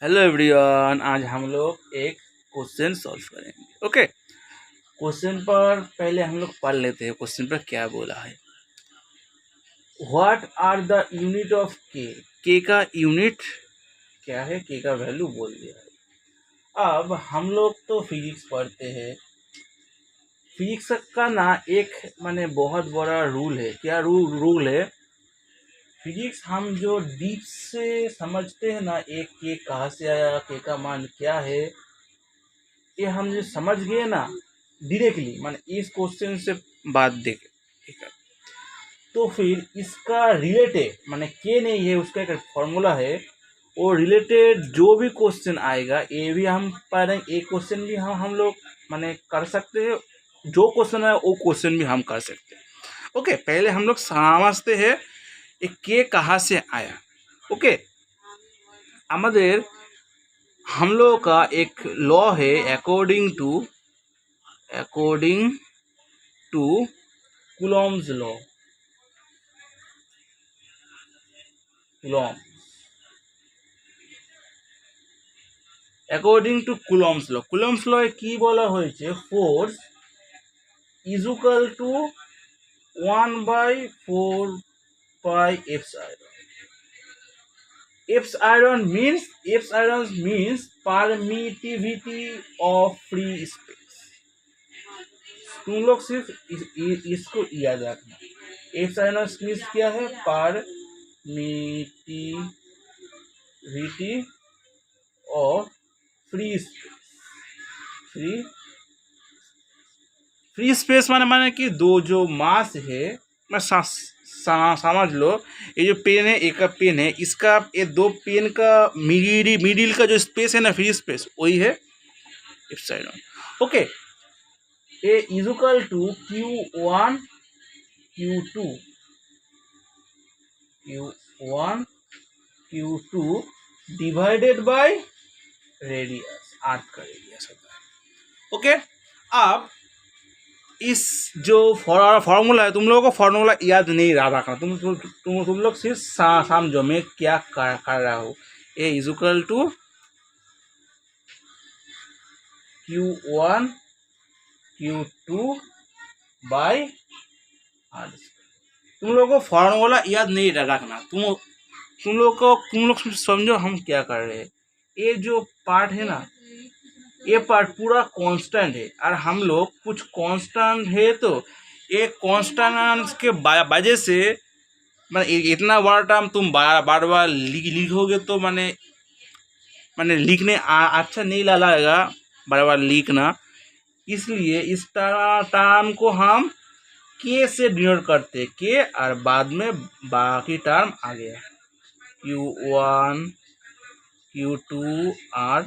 Hello everyone, आज हम लोग एक क्वेश्चन सॉल्व करेंगे। ओके, क्वेश्चन पर पहले हम लोग पढ़ लेते हैं क्वेश्चन पर क्या बोला है। What are the unit of K. के का यूनिट क्या है, के का वैल्यू बोल दिया है। अब हम लोग तो फिजिक्स पढ़ते हैं। फिजिक्स का ना एक माने बहुत बड़ा रूल है। क्या रूल है? फिजिक्स हम जो डीप से समझते हैं ना, एक के कहाँ से आया, के का मान क्या है, ये हम जो समझ गए ना डायरेक्टली, माने इस क्वेश्चन से बात देखे, ठीक है। तो फिर इसका रिलेटेड माने के नहीं है, उसका एक फॉर्मूला है। वो रिलेटेड जो भी क्वेश्चन आएगा ये भी हम पढ़ रहे हैं। एक क्वेश्चन भी हम लोग माने कर सकते हैं। जो क्वेश्चन है वो क्वेश्चन भी हम कर सकते हैं। ओके, पहले हम लोग समझते हैं ये के कहाँ से आया। ओके, আমাদের हम लोग का एक लॉ है according to Coulomb's law. Coulomb according to Coulomb's law की बोला হয়েছে force is equal to 1/4 epsilon means permittivity of free space. तुम लोग सिर्फ इसको याद रखना। एप्स आयरन मीन्स क्या है? Permittivity of free space. Free space माने कि दो जो मास है, मैं समझ लो, ये जो पेन है, एक का पेन है, इसका ये दो पेन का मिडिल का जो स्पेस है ना, फ्री स्पेस, वही है epsilon. Okay, A is equal to Q1 Q2 divided by radius, earth का रेडियस होता है। ओके, अब इस जो फॉर्मूला है, तुम लोगों को फॉर्मूला याद नहीं रखना। तुम लोग सिर्फ समझो मैं क्या कर रहा हूँ। A is equal to Q1 Q2 by R. तुम लोगों को फॉर्मूला याद नहीं रखना। तुम लोग समझो हम क्या कर रहे हैं। ये जो पार्ट है ना, ये पार्ट पूरा कांस्टेंट है, और हम लोग कुछ कांस्टेंट है, तो ये कांस्टेंट के वजह से माने इतना बड़ा टर्म तुम बार बार लिखोगे तो माने माने लिखने अच्छा नहीं लगेगा बार बार लिखना। इसलिए इस टर्म को हम के से डिनोट करते हैं, के, और बाद में बाकी टर्म आ गया Q1 Q2 R।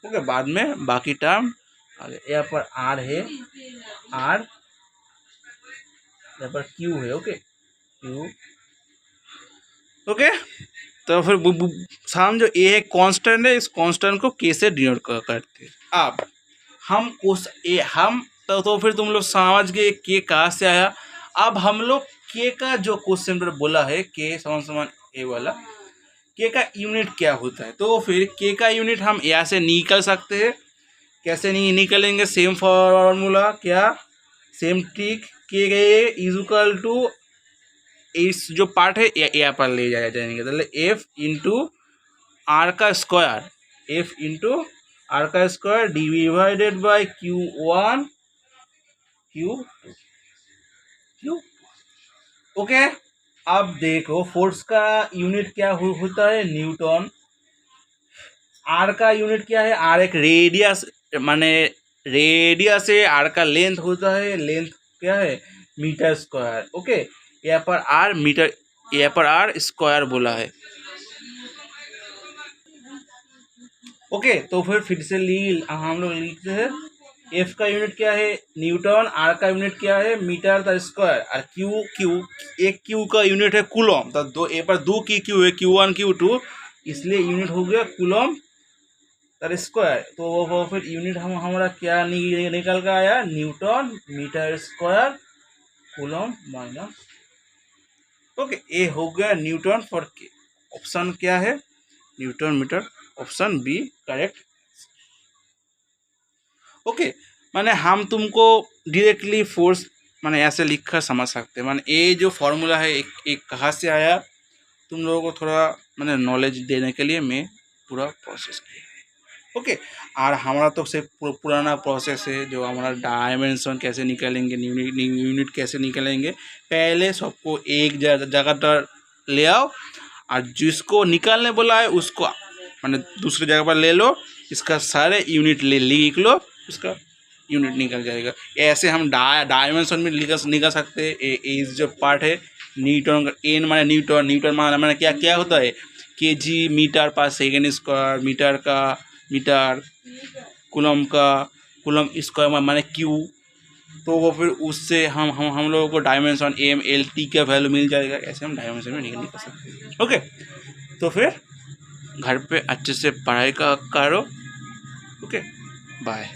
ओके, बाद में बाकी टर्म आ गया। यहाँ पर R है, R, यहाँ पर Q है। Okay, Q। ओके, तो फिर समझो ये है कांस्टेंट है, इस कांस्टेंट को के से डिनोट करते हैं। अब हम तो फिर तुम लोग समझ गए के कहाँ से आया। अब हम लोग के का जो क्वेश्चन पर बोला है, के समान ए वाला, के का यूनिट क्या होता है, तो फिर के का यूनिट हम यहाँ से निकल सकते हैं। कैसे नहीं निकलेंगे? सेम फॉर्मूला, क्या सेम ट्रिक। के इज इक्वल टू इस जो पार्ट है यहाँ पर ले जाएंगे, तो एफ इंटू आर का स्क्वायर, एफ इंटू आर का square divided by Q1 Q2। Okay, अब देखो फोर्स का यूनिट क्या होता है? न्यूटन। आर का यूनिट क्या है? आर एक रेडियस, माने रेडियस है, आर का लेंथ होता है, लेंथ क्या है? Metre square. ओके, यहाँ पर आर मीटर, यहाँ पर आर स्क्वायर बोला है। ओके, तो फिर से हम लोग लिखते हैं एफ का यूनिट क्या है? न्यूटन। आर का यूनिट क्या है? मीटर का स्क्वायर। और एक क्यू का यूनिट है कूलम। तो दो ए पर दो की क्यू है, Q1 Q2, इसलिए यूनिट हो गया कूलम का स्क्वायर। तो वो फिर यूनिट हमारा क्या निकल कर आया? Newton meter square coulomb minus. Okay, ये हो गया न्यूटन फॉर के। ऑप्शन क्या है? Newton meter. Option B correct. Okay, माने हम तुमको डायरेक्टली फोर्स माने ऐसे लिख कर समझ सकते हैं, माने ये जो फॉर्मूला है एक कहाँ से आया, तुम लोगों को थोड़ा माने नॉलेज देने के लिए मैं पूरा प्रोसेस किया है। ओके, और हमारा तो सिर्फ पुराना प्रोसेस है, जो हमारा डायमेंशन कैसे निकालेंगे, यूनिट कैसे निकालेंगे, पहले सबको एक जगह पर ले आओ, और जिसको निकालने बोला है उसको माने दूसरी जगह पर ले लो, इसका सारे यूनिट लिख लो, उसका यूनिट निकल जाएगा। ऐसे हम डायमेंशन में निकल सकते हैं। इस जो पार्ट है न्यूटन का, एन माने न्यूटन, न्यूटन माने क्या क्या होता है, केजी मीटर पर सेकेंड स्क्वायर, मीटर का मीटर, कूलम का कूलम स्क्वायर माने क्यू, तो वो फिर उससे हम लोगों को डायमेंशन एम एल टी का वैल्यू मिल जाएगा। ऐसे हम डायमेंशन में निकल सकते हैं। ओके, तो फिर घर पे अच्छे से पढ़ाई का करो। Okay, bye.